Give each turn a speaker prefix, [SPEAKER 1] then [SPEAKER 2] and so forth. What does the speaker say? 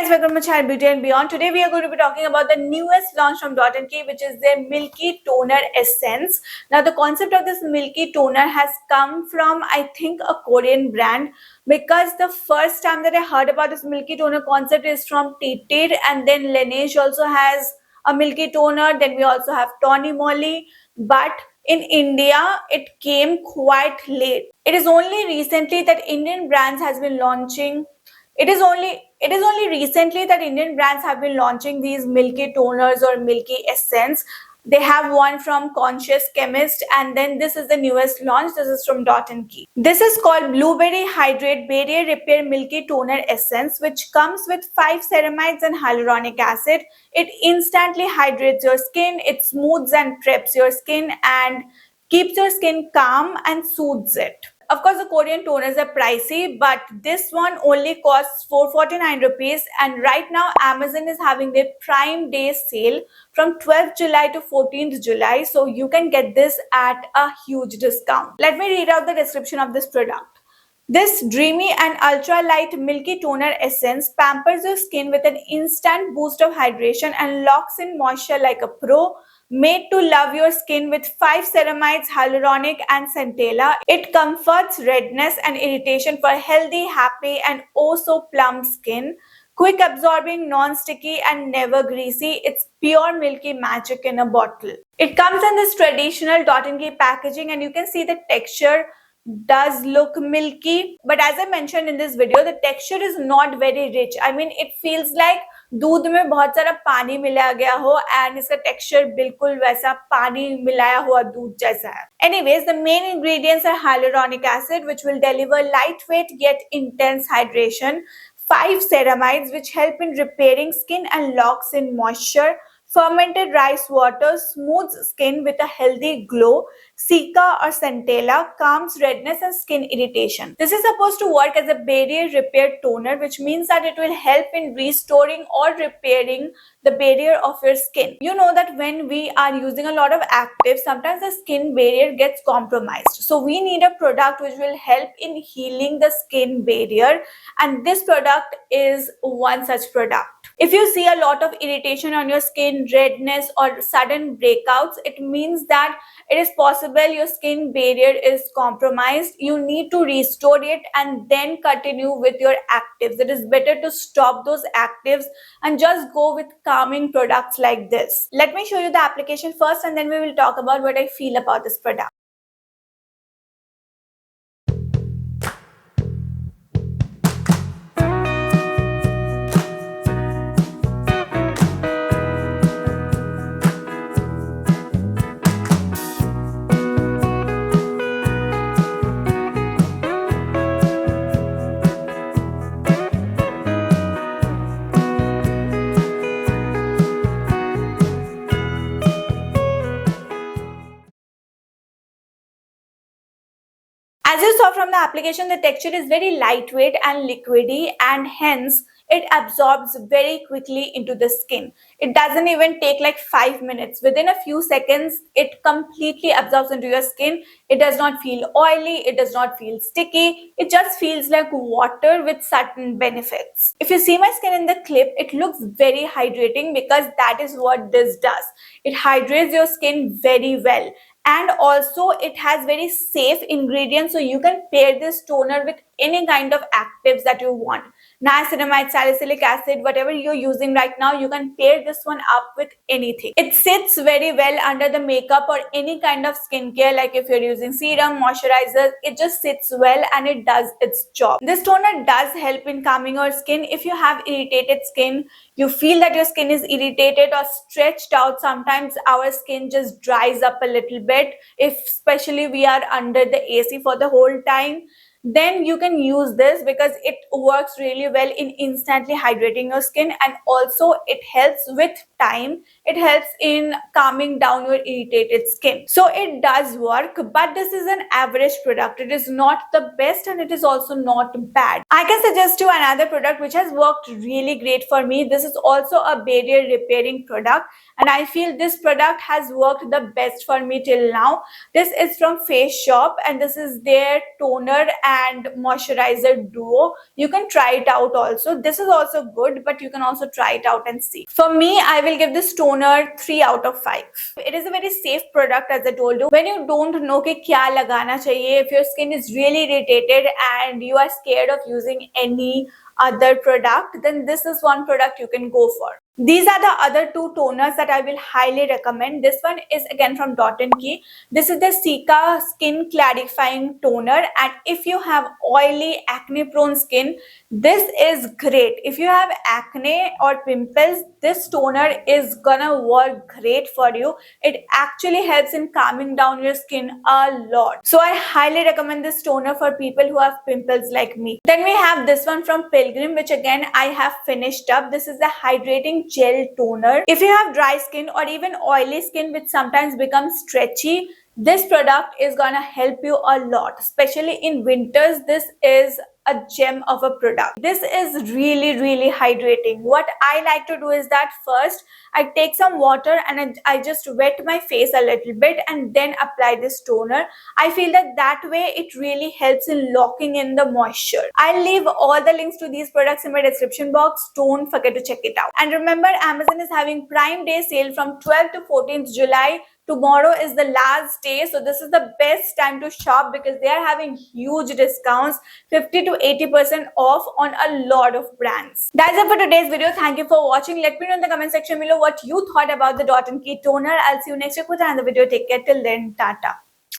[SPEAKER 1] Guys, welcome to my channel Beauty and Beyond. Today we are going to be talking about the newest launch from Dot & Key, which is their Milky Toner Essence. Now the concept of this Milky Toner has come from, I think, a Korean brand, because the first time that I heard about this Milky Toner concept is from Teeter, and then Laneige also has a Milky Toner. Then we also have Tony Moly, but in India, it came quite late. It is only recently that Indian brands has been launching. It is only recently that Indian brands have been launching these Milky toners or Milky Essence. They have one from Conscious Chemist, and then this is the newest launch. This is from Dot & Key. This is called Blueberry Hydrate Barrier Repair Milky Toner Essence, which comes with 5 ceramides and hyaluronic acid. It instantly hydrates your skin, it smooths and preps your skin, and keeps your skin calm and soothes it. Of course, the Korean toners are pricey, but this one only costs 449 rupees. And right now, Amazon is having their Prime Day sale from 12th July to 14th July. So you can get this at a huge discount. Let me read out the description of this product. This dreamy and ultra-light Milky Toner Essence pampers your skin with an instant boost of hydration and locks in moisture like a pro. Made to love your skin with 5 ceramides, hyaluronic and centella. It comforts redness and irritation for healthy, happy and oh so plump skin. Quick absorbing, non-sticky and never greasy. It's pure milky magic in a bottle. It comes in this traditional Dot & Key packaging, and you can see the texture does look milky, but as I mentioned in this video, the texture is not very rich. I mean, it feels like दूध में बहुत सारा पानी मिलाया गया हो, and इसका texture बिल्कुल वैसा पानी मिलाया हुआ दूध जैसा है. Anyways, the main ingredients are hyaluronic acid, which will deliver lightweight yet intense hydration, 5 ceramides, which help in repairing skin and locks in moisture, fermented rice water smooths skin with a healthy glow, Cica or Centella calms redness and skin irritation. This is supposed to work as a barrier repair toner, which means that it will help in restoring or repairing the barrier of your skin. You know that when we are using a lot of actives, sometimes the skin barrier gets compromised. So we need a product which will help in healing the skin barrier, and this product is one such product. If you see a lot of irritation on your skin, redness or sudden breakouts, it means that it is possible your skin barrier is compromised. You need to restore it and then continue with your actives. It is better to stop those actives and just go with calming products like this. Let me show you the application first, and then we will talk about what I feel about this product. As you saw from the application, the texture is very lightweight and liquidy, and hence it absorbs very quickly into the skin. It doesn't even take like 5 minutes. Within a few seconds, it completely absorbs into your skin. It does not feel oily. It does not feel sticky. It just feels like water with certain benefits. If you see my skin in the clip, it looks very hydrating, because that is what this does. It hydrates your skin very well. And also it has very safe ingredients, so you can pair this toner with any kind of actives that you want. Niacinamide, salicylic acid, whatever you're using right now, you can pair this one up with anything. It sits very well under the makeup or any kind of skincare, like if you're using serum, moisturizers, it just sits well and it does its job. This toner does help in calming your skin. If you have irritated skin, you feel that your skin is irritated or stretched out, sometimes our skin just dries up a little bit, if especially we are under the AC for the whole time, then you can use this, because it works really well in instantly hydrating your skin, and also it helps with time. It helps in calming down your irritated skin. So it does work, but this is an average product. It is not the best and it is also not bad. I can suggest you another product which has worked really great for me. This is also a barrier repairing product, and I feel this product has worked the best for me till now. This is from Face Shop, and this is their toner and moisturizer duo. You can try it out also. This is also good, but you can also try it out and see. For me, I will give this toner 3 out of 5. It is a very safe product, as I told you. When you don't know कि क्या लगाना चाहिए, if your skin is really irritated and you are scared of using any other product, then this is one product you can go for. These are the other two toners that I will highly recommend. This one is again from Dot & Key. This is the Cica Skin Clarifying Toner, and if you have oily, acne-prone skin, this is great. If you have acne or pimples, this toner is gonna work great for you. It actually helps in calming down your skin a lot. So I highly recommend this toner for people who have pimples like me. Then we have this one from Pilgrim, which again I have finished up. This is the Hydrating Gel Toner. If you have dry skin or even oily skin which sometimes becomes stretchy, this product is gonna help you a lot, especially in winters. This is a gem of a product. This is really hydrating. What I like to do is that first I take some water and I just wet my face a little bit and then apply this toner. I feel that way it really helps in locking in the moisture. I'll leave all the links to these products in my description box. Don't forget to check it out. And remember, Amazon is having Prime Day sale from 12th to 14th July. Tomorrow is the last day, so this is the best time to shop because they are having huge discounts, 50 to 80% off on a lot of brands. That's it for today's video. Thank you for watching. Let me know in the comment section below what you thought about the Dot & Key toner. I'll see you next week with another video. Take care till then. Tata.